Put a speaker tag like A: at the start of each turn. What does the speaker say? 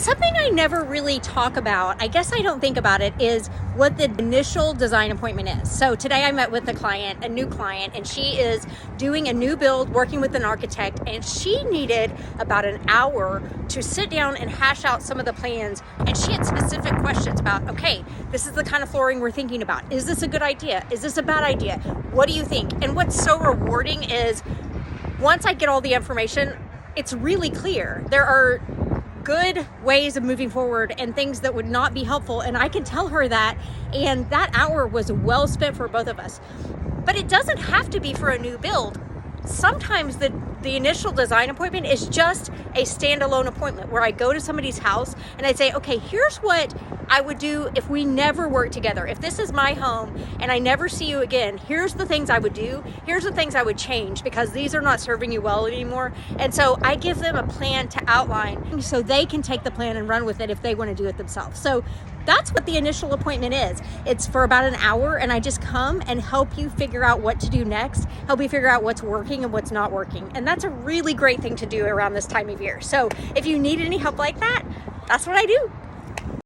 A: Something I never really talk about, I guess I don't think about it, is what the initial design appointment is. So today I met with a new client, and she is doing a new build, working with an architect, and she needed about an hour to sit down and hash out some of the plans. And she had specific questions about, okay, this is the kind of flooring we're thinking about. Is this a good idea? Is this a bad idea? What do you think? And what's so rewarding is once I get all the information, it's really clear. There are good ways of moving forward and things that would not be helpful, and I can tell her that, and that hour was well spent for both of us. But it doesn't have to be for a new build. Sometimes the initial design appointment is just a standalone appointment where I go to somebody's house and I say, okay, here's what I would do if we never work together. If this is my home and I never see you again, here's the things I would do. Here's the things I would change because these are not serving you well anymore. And so I give them a plan to outline so they can take the plan and run with it if they want to do it themselves. So that's what the initial appointment is. It's for about an hour, and I just come and help you figure out what to do next, help you figure out what's working and what's not working. And that's a really great thing to do around this time of year. So if you need any help like that, that's what I do.